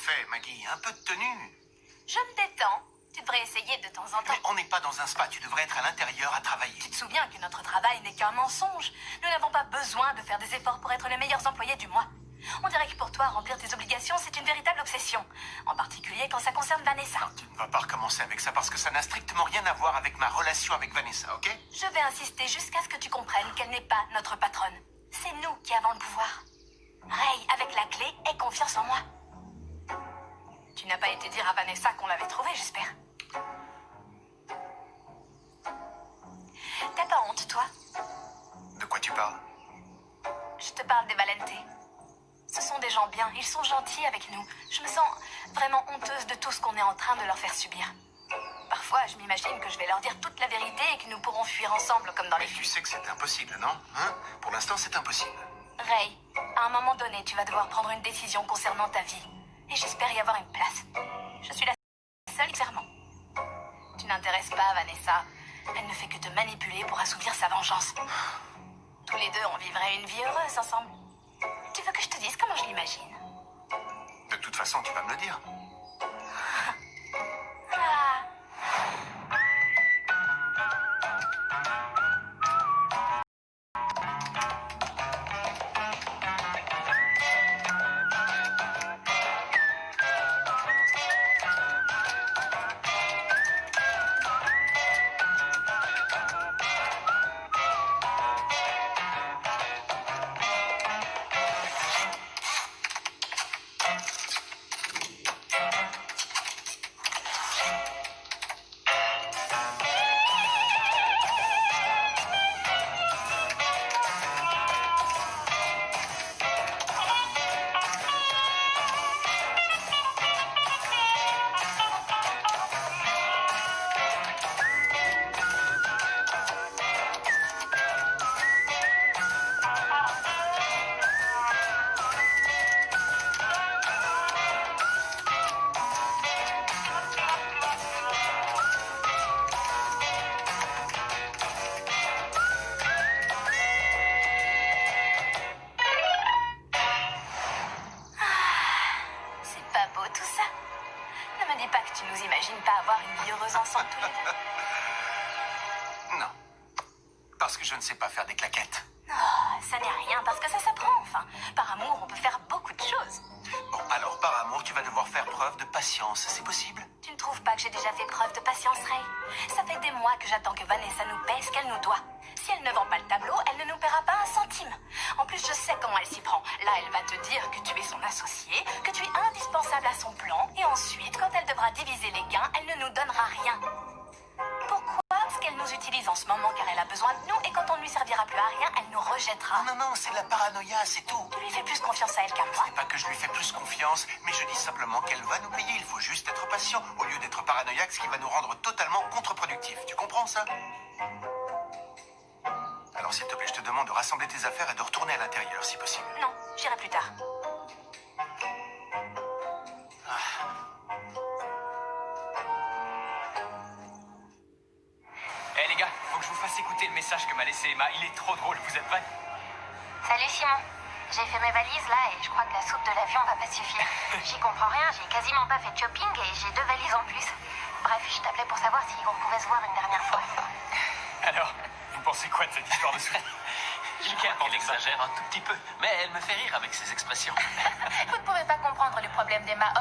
fait, Maggie? Un peu de tenue. Je me détends. Tu devrais essayer de temps en temps. Mais on n'est pas dans un spa, tu devrais être à l'intérieur à travailler. Tu te souviens que notre travail n'est qu'un mensonge. Nous n'avons pas besoin de faire des efforts pour être les meilleurs employés du mois. On dirait que pour toi, remplir tes obligations, c'est une véritable obsession. En particulier quand ça concerne Vanessa. Non, tu ne vas pas recommencer avec ça parce que ça n'a strictement rien à voir avec ma relation avec Vanessa, ok? Je vais insister jusqu'à ce que tu comprennes qu'elle n'est pas notre patronne. C'est nous qui avons le pouvoir. Ray, avec la clé, aie confiance en moi. Tu n'as pas été dire à Vanessa qu'on l'avait trouvée, j'espère. T'as pas honte, toi? De quoi tu parles? Je te parle des Valente. Ce sont des gens bien, ils sont gentils avec nous. Je me sens vraiment honteuse de tout ce qu'on est en train de leur faire subir. Parfois, je m'imagine que je vais leur dire toute la vérité et que nous pourrons fuir ensemble comme dans les Mais tu films. sais que c'est impossible, non? Hein? Pour l'instant, c'est impossible. Ray, à un moment donné, tu vas devoir prendre une décision concernant ta vie. Et j'espère y avoir une place. Je suis la seule, clairement. Tu n'intéresses pas Vanessa. Elle ne fait que te manipuler pour assouvir sa vengeance. Tous les deux, on vivrait une vie heureuse ensemble. Tu veux que je te dise comment je l'imagine? De toute façon, tu vas me le dire. Ah. C'est pas beau tout ça? Ne me dis pas que tu nous imagines pas avoir une vie heureuse ensemble tous les deux. Non. Parce que je ne sais pas faire des claquettes. Oh, ça n'est rien parce que ça s'apprend enfin. Par amour, on peut faire beaucoup de choses. Bon, alors, par amour, tu vas devoir faire preuve de patience. C'est possible? Tu ne trouves pas que j'ai déjà fait preuve de patience, Ray? Ça fait des mois que j'attends que Vanessa nous paie ce qu'elle nous doit. Si elle ne vend pas le tableau, elle ne nous paiera pas un centime. En plus, je sais comment elle s'y prend. Là, elle va te dire que tu es son associé, que tu es indispensable à son plan, et ensuite, quand elle devra diviser les gains, elle ne nous donnera rien. Pourquoi? Parce qu'elle nous utilise en ce moment car elle a besoin de nous, et quand on ne lui servira plus à rien, elle nous rejettera. Non, non, c'est de la paranoïa, c'est tout. Tu lui fais plus confiance à elle qu'à Ce moi. n'est pas que je lui fais plus confiance, mais je dis simplement qu'elle va nous payer. Il faut juste être patient, au lieu d'être paranoïaque, ce qui va nous rendre totalement contre-productifs. Tu comprends ça? Alors, s'il te plaît, je te demande de rassembler tes affaires et de retourner à l'intérieur, si possible. Non, j'irai plus tard. Eh les gars, faut que je vous fasse écouter le message que m'a laissé Emma. Il est trop drôle, vous êtes prêts? Salut Simon. J'ai fait mes valises là et je crois que la soupe de l'avion va pas suffire. J'y comprends rien, j'ai quasiment pas fait de shopping et j'ai 2 valises en plus. Bref, je t'appelais pour savoir si on pouvait se voir une dernière fois. Alors, vous pensez quoi de cette histoire de soupe? Je crois qu'elle exagère un tout petit peu, mais elle me fait rire avec ses expressions. Vous ne pouvez pas comprendre le problème d'Emma.